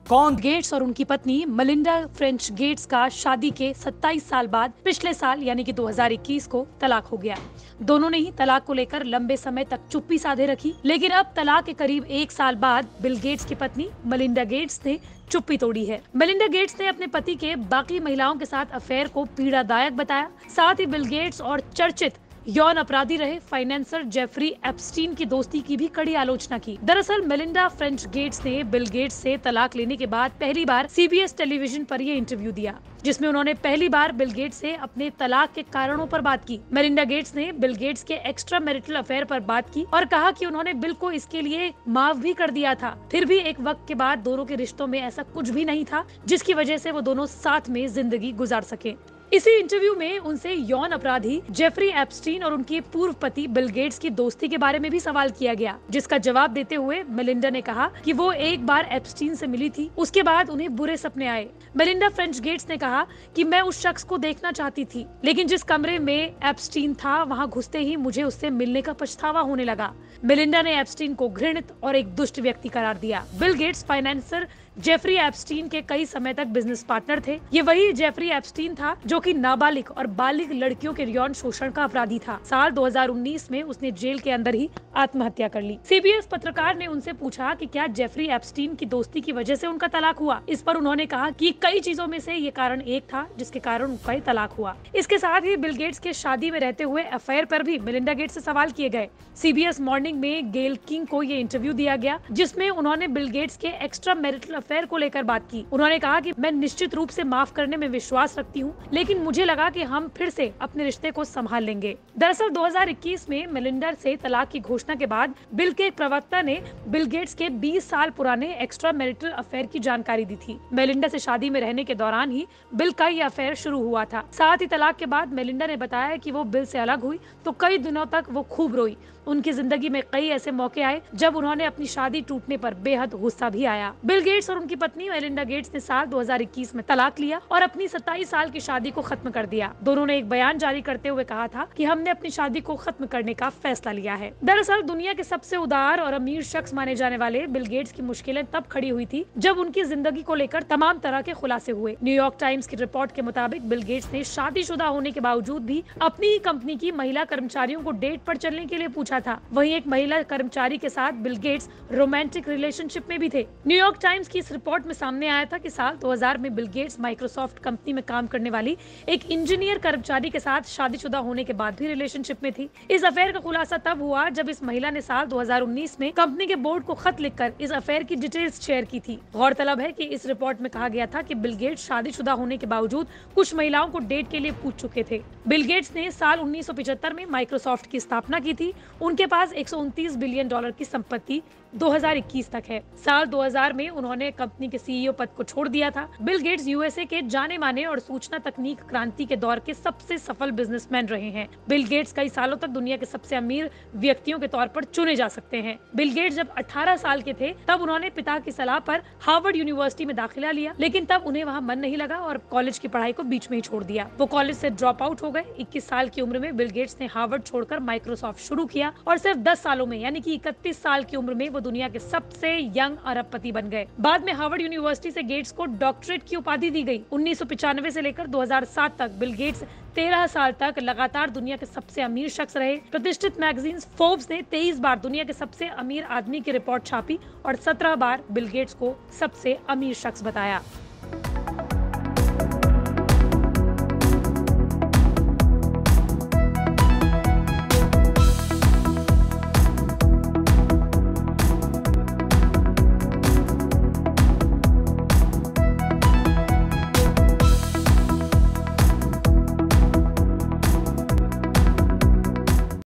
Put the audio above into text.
कौन? गेट्स और उनकी पत्नी मेलिंडा फ्रेंच गेट्स का शादी के 27 साल बाद पिछले साल यानी कि 2021 को तलाक हो गया। दोनों ने ही तलाक को लेकर लंबे समय तक चुप्पी साधे रखी, लेकिन अब तलाक के करीब 1 साल बाद बिल गेट्स की पत्नी मेलिंडा गेट्स ने चुप्पी तोड़ी है। मेलिंडा गेट्स ने अपने पति के बाकी महिलाओं के साथ अफेयर को पीड़ादायक बताया। साथ ही बिल गेट्स और चर्चित यौन अपराधी रहे फाइनेंसर जेफरी एप्स्टीन की दोस्ती की भी कड़ी आलोचना की। दरअसल मेलिंडा फ्रेंच गेट्स ने बिल गेट्स से तलाक लेने के बाद पहली बार CBS टेलीविजन पर ये इंटरव्यू दिया, जिसमें उन्होंने पहली बार बिल गेट्स से अपने तलाक के कारणों पर बात की। मेलिंडा गेट्स ने बिल गेट्स के एक्स्ट्रा मैरिटल अफेयर पर बात की और कहा कि उन्होंने बिल को इसके लिए माफ भी कर दिया था। फिर भी एक वक्त के बाद दोनों के रिश्तों में ऐसा कुछ भी नहीं था जिसकी वजह से वो दोनों साथ में जिंदगी गुजार सके। इसी इंटरव्यू में उनसे यौन अपराधी जेफरी एप्स्टीन और उनके पूर्व पति बिल गेट्स की दोस्ती के बारे में भी सवाल किया गया, जिसका जवाब देते हुए मेलिंडा ने कहा कि वो एक बार एप्स्टीन से मिली थी, उसके बाद उन्हें बुरे सपने आए। मेलिंडा फ्रेंच गेट्स ने कहा कि मैं उस शख्स को देखना चाहती थी, लेकिन जिस कमरे में एप्स्टीन था वहाँ घुसते ही मुझे उससे मिलने का पछतावा होने लगा। मेलिंडा ने एप्स्टीन को घृणित और एक दुष्ट व्यक्ति करार दिया। Bill Gates financier Jeffrey Epstein के कई समय तक बिजनेस पार्टनर थे। ये वही जेफरी एप्स्टीन था जो कि नाबालिग और बालिग लड़कियों के यौन शोषण का अपराधी था। साल 2019 में उसने जेल के अंदर ही आत्महत्या कर ली। CBS पत्रकार ने उनसे पूछा कि क्या जेफरी एप्स्टीन की दोस्ती की वजह से उनका तलाक हुआ। इस पर उन्होंने कहा कि कई चीजों में से ये कारण एक था जिसके कारण उनका तलाक हुआ। इसके साथ ही बिल गेट्स के शादी में रहते हुए अफेयर पर भी मेलिंडा गेट्स से सवाल किए गए। CBS मॉर्निंग में गेल किंग को ये इंटरव्यू दिया गया, जिसमें उन्होंने बिल गेट्स के एक्स्ट्रा मैरिटल अफेयर को लेकर बात की। उन्होंने कहा कि मैं निश्चित रूप से माफ करने में विश्वास रखती हूँ, लेकिन मुझे लगा कि हम फिर से अपने रिश्ते को संभाल लेंगे। दरअसल 2021 में मेलिंडा से तलाक की घोषणा के बाद बिल के एक प्रवक्ता ने बिल गेट्स के 20 साल पुराने एक्स्ट्रा मैरिटल अफेयर की जानकारी दी थी। मेलिंडा से शादी में रहने के दौरान ही बिल का ये अफेयर शुरू हुआ था। साथ ही तलाक के बाद मेलिंडा ने बताया कि वो बिल से अलग हुई तो कई दिनों तक वो खूब रोई। उनकी जिंदगी में कई ऐसे मौके आए जब उन्होंने अपनी शादी टूटने पर बेहद गुस्सा भी आया। बिल गेट्स और उनकी पत्नी मेलिंडा गेट्स ने साल 2021 में तलाक लिया और अपनी 27 साल की शादी को खत्म कर दिया। दोनों ने एक बयान जारी करते हुए कहा था कि हमने अपनी शादी को खत्म करने का फैसला लिया है। दरअसल दुनिया के सबसे उदार और अमीर शख्स माने जाने वाले बिल गेट्स की मुश्किलें तब खड़ी हुई थी जब उनकी जिंदगी को लेकर तमाम तरह के खुलासे हुए। न्यूयॉर्क टाइम्स की रिपोर्ट के मुताबिक बिल गेट्स ने शादीशुदा होने के बावजूद भी अपनी ही कंपनी की महिला कर्मचारियों को डेट पर चलने के लिए पूछा था। वहीं एक महिला कर्मचारी के साथ बिल गेट्स रोमांटिक रिलेशनशिप में भी थे। न्यूयॉर्क टाइम्स की इस रिपोर्ट में सामने आया था कि साल 2000 में बिल गेट्स माइक्रोसॉफ्ट कंपनी में काम करने वाली एक इंजीनियर कर्मचारी के साथ शादीशुदा होने के बाद भी रिलेशनशिप में थी। इस अफेयर का खुलासा तब हुआ जब इस महिला ने साल 2019 में कंपनी के बोर्ड को खत लिखकर इस अफेयर की डिटेल्स शेयर की थी। गौरतलब है कि इस रिपोर्ट में कहा गया था कि बिल गेट्स शादीशुदा होने के बावजूद कुछ महिलाओं को डेट के लिए पूछ चुके थे। बिल गेट्स ने साल 1975 में माइक्रोसॉफ्ट की स्थापना की थी। उनके पास 129 बिलियन डॉलर की संपत्ति 2021 तक है। साल 2000 में उन्होंने कंपनी के CEO पद को छोड़ दिया था। बिल गेट्स USA के जाने माने और सूचना तकनीक क्रांति के दौर के सबसे सफल बिजनेसमैन रहे हैं। बिल गेट्स कई सालों तक दुनिया के सबसे अमीर व्यक्तियों के तौर पर चुने जा सकते हैं। बिल गेट्स जब 18 साल के थे तब उन्होंने पिता की सलाह पर हार्वर्ड यूनिवर्सिटी में दाखिला लिया, लेकिन तब उन्हें वहाँ मन नहीं लगा और कॉलेज की पढ़ाई को बीच में ही छोड़ दिया। वो कॉलेज से ड्रॉप आउट हो गए। 21 साल की उम्र में बिल गेट्स ने हार्वर्ड छोड़कर माइक्रोसॉफ्ट शुरू किया और सिर्फ 10 सालों में यानी कि 31 साल की उम्र में वो दुनिया के सबसे यंग अरबपति बन गए। बाद में हार्वर्ड यूनिवर्सिटी से गेट्स को डॉक्टरेट की उपाधि दी गई। 1995 से लेकर 2007 तक बिल गेट्स 13 साल तक लगातार दुनिया के सबसे अमीर शख्स रहे। प्रतिष्ठित मैगजीन फोर्ब्स ने 23 बार दुनिया के सबसे अमीर आदमी की रिपोर्ट छापी और 17 बार बिल गेट्स को सबसे अमीर शख्स बताया।